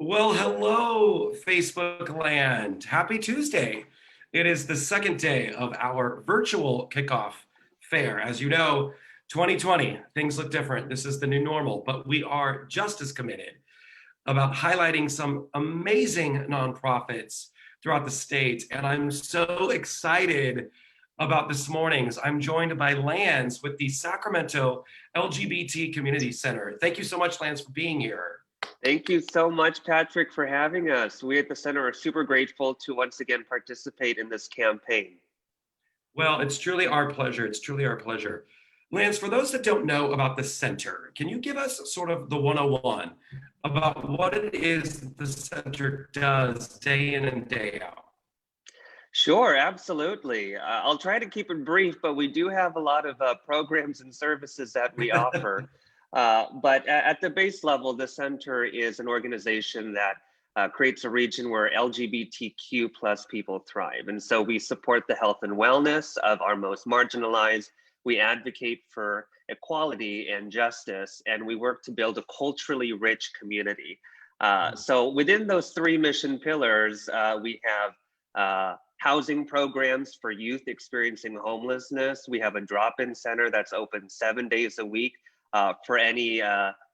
Well, hello, Facebook land. Happy Tuesday. It is the second day of our virtual kickoff fair. As you know, 2020, things look different. This is the new normal, but we are just as committed about highlighting some amazing nonprofits throughout the state. And I'm so excited about this morning's. I'm joined by Lanz with the Sacramento LGBT Community Center. Thank you so much, Lanz, for being here. Thank you so much, Patrick, for having us. We at the center are super grateful to once again participate in this campaign. Well, it's truly our pleasure. It's truly our pleasure. Lance, for those that don't know about the center, can you give us sort of the 101 about what it is the center does day in and day out? Sure, absolutely. I'll try to keep it brief, but we do have a lot of programs and services that we offer. But at the base level, the center is an organization that creates a region where LGBTQ plus people thrive. And so we support the health and wellness of our most marginalized. We advocate for equality and justice, and we work to build a culturally rich community. So within those three mission pillars, we have housing programs for youth experiencing homelessness. We have a drop-in center that's open 7 days a week for any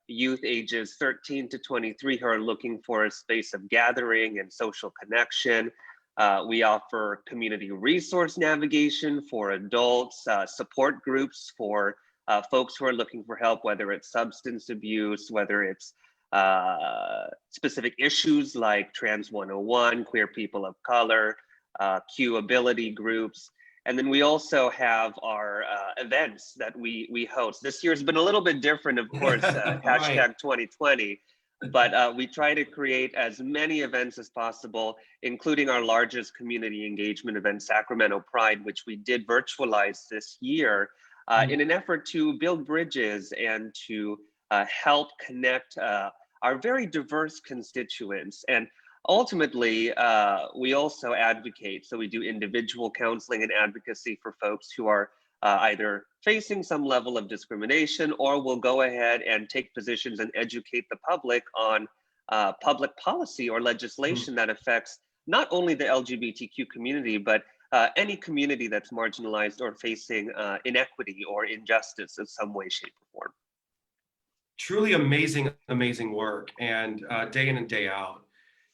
youth ages 13 to 23 who are looking for a space of gathering and social connection. We offer community resource navigation for adults, support groups for folks who are looking for help, whether it's substance abuse, whether it's specific issues like Trans 101, queer people of color, Q ability groups. And then we also have our events that we host. This year's been a little bit different, of course, hashtag 2020, but we try to create as many events as possible, including our largest community engagement event, Sacramento Pride, which we did virtualize this year in an effort to build bridges and to help connect our very diverse constituents. And ultimately, we also advocate. So we do individual counseling and advocacy for folks who are either facing some level of discrimination, or will go ahead and take positions and educate the public on public policy or legislation that affects not only the LGBTQ community, but any community that's marginalized or facing inequity or injustice in some way, shape, or form. Truly amazing, amazing work, and day in and day out.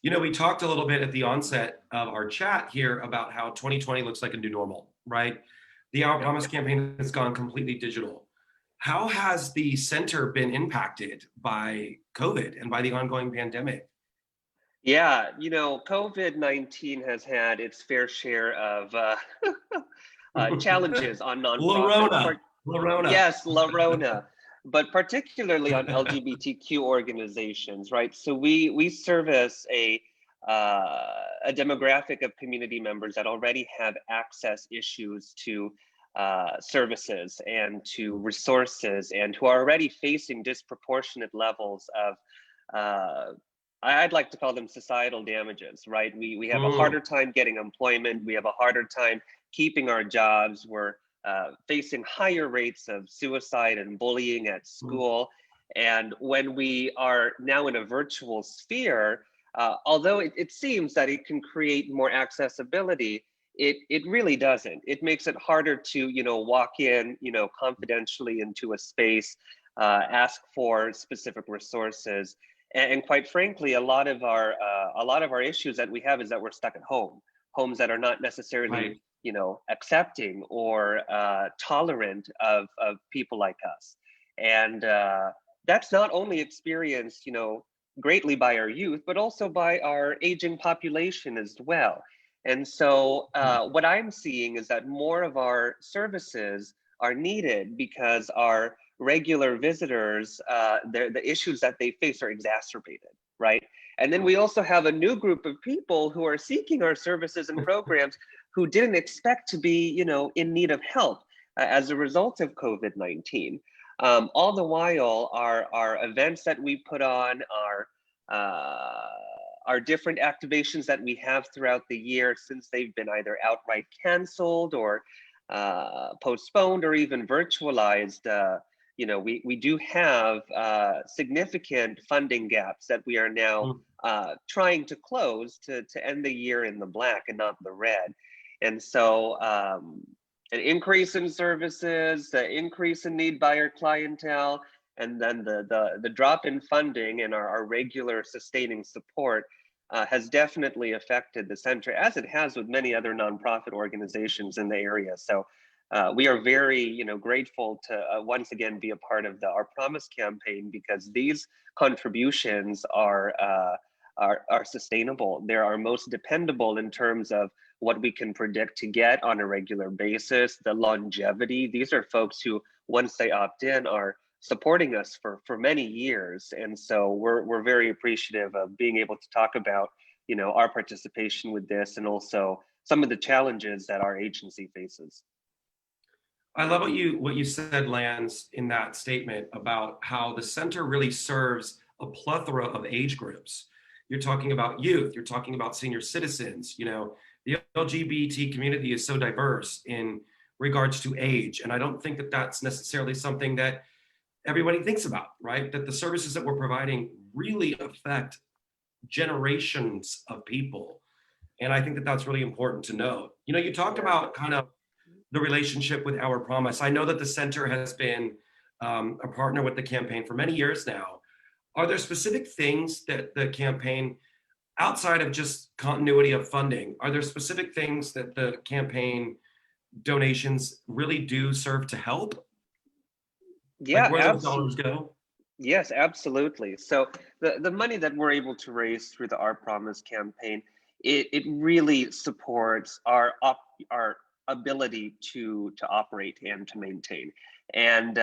You know, we talked a little bit at the onset of our chat here about how 2020 looks like a new normal, right? The Our Promise campaign has gone completely digital. How has the center been impacted by COVID and by the ongoing pandemic? Yeah, you know, COVID-19 has had its fair share of challenges on nonprofits. Lorona. Yes, La Rona, but particularly on LGBTQ organizations, right? So we service a demographic of community members that already have access issues to services and to resources, and who are already facing disproportionate levels of I'd like to call them societal damages, right? We have a harder time getting employment. We have a harder time keeping our jobs. We're facing higher rates of suicide and bullying at school. And when we are now in a virtual sphere, although it seems that it can create more accessibility, it really doesn't. It makes it harder to, you know, walk in, you know, confidentially into a space, ask for specific resources. And quite frankly, a lot of our issues that we have is that we're stuck at homes that are not necessarily, you know, accepting or tolerant of people like us. And that's not only experienced, you know, greatly by our youth, but also by our aging population as well. And so what I'm seeing is that more of our services are needed because our regular visitors, the issues that they face are exacerbated, right? And then we also have a new group of people who are seeking our services and programs who didn't expect to be, you know, in need of help as a result of COVID-19. All the while, our events that we put on, our different activations that we have throughout the year, since they've been either outright canceled or postponed or even virtualized, we do have significant funding gaps that we are now trying to close to end the year in the black and not the red. And so an increase in services, the increase in need by our clientele, and then the drop in funding and our regular sustaining support has definitely affected the center, as it has with many other nonprofit organizations in the area. So we are very, grateful to once again be a part of our Promise campaign, because these contributions are sustainable. They're our most dependable in terms of what we can predict to get on a regular basis, the longevity. These are folks who, once they opt in, are supporting us for many years. And so we're very appreciative of being able to talk about, our participation with this, and also some of the challenges that our agency faces. I love what you said, Lanz, in that statement about how the center really serves a plethora of age groups. You're talking about youth, you're talking about senior citizens. The LGBT community is so diverse in regards to age. And I don't think that that's necessarily something that everybody thinks about, right? That the services that we're providing really affect generations of people. And I think that that's really important to note. You talked about kind of the relationship with Our Promise. I know that the center has been a partner with the campaign for many years now. Are there specific things that the campaign, outside of just continuity of funding, are there specific things that the campaign donations really do serve to help? Yeah, like where those dollars go? Yes, absolutely. So the money that we're able to raise through the Our Promise campaign, it really supports our ability to operate and to maintain. And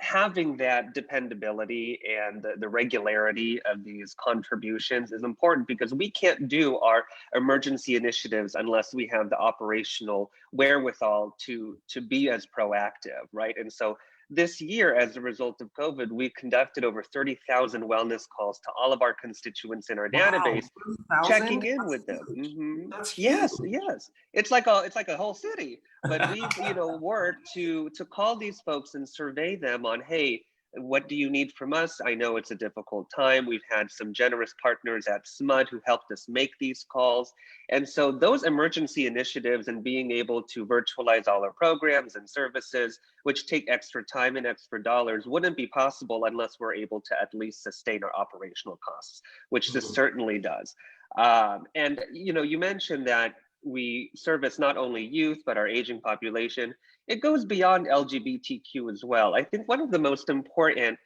having that dependability and the regularity of these contributions is important, because we can't do our emergency initiatives unless we have the operational wherewithal to be as proactive, right? And so this year, as a result of COVID, we conducted over 30,000 wellness calls to all of our constituents in our database, 30,000? checking in with them. Mm-hmm. That's huge. Yes. It's like a whole city. But we've worked to call these folks and survey them on, hey, what do you need from us? I know it's a difficult time. We've had some generous partners at SMUD who helped us make these calls. And so those emergency initiatives and being able to virtualize all our programs and services, which take extra time and extra dollars, wouldn't be possible unless we're able to at least sustain our operational costs, which this certainly does. And you mentioned that we service not only youth, but our aging population. It goes beyond LGBTQ as well. I think one of the most important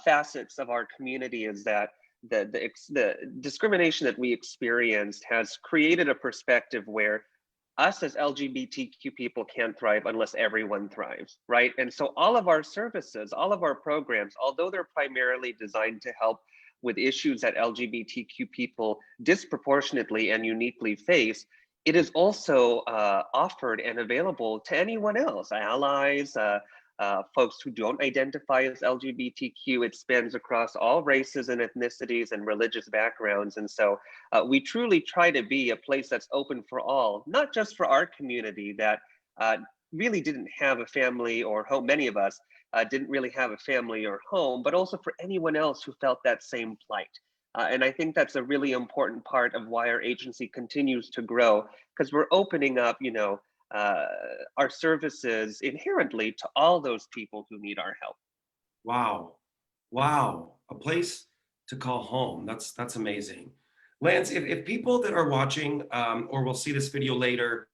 facets of our community is that the discrimination that we experienced has created a perspective where us as LGBTQ people can't thrive unless everyone thrives, right? And so all of our services, all of our programs, although they're primarily designed to help with issues that LGBTQ people disproportionately and uniquely face, it is also offered and available to anyone else, allies, folks who don't identify as LGBTQ. It spans across all races and ethnicities and religious backgrounds. And so we truly try to be a place that's open for all, not just for our community that really didn't have a family or home. Many of us didn't really have a family or home, but also for anyone else who felt that same plight. And I think that's a really important part of why our agency continues to grow, because we're opening up, our services inherently to all those people who need our help. Wow. A place to call home. That's amazing. Lanz, if people that are watching or will see this video later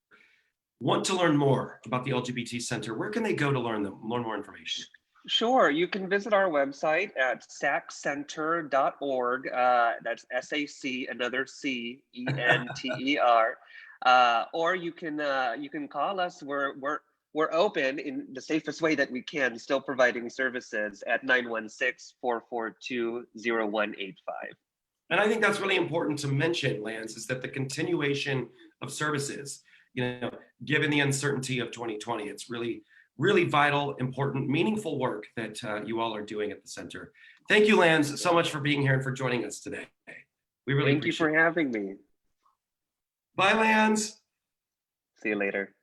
want to learn more about the LGBT Center, where can they go to learn more information? Sure, you can visit our website at saccenter.org. That's SAC, another C, ENTER. Or you can call us. We're open in the safest way that we can, still providing services at 916-442-0185. And I think that's really important to mention, Lanz, is that the continuation of services, given the uncertainty of 2020, it's really vital, important, meaningful work that you all are doing at the center. Thank you, Lanz, so much for being here and for joining us today. We really appreciate it. Thank you for having me. Bye, Lanz. See you later.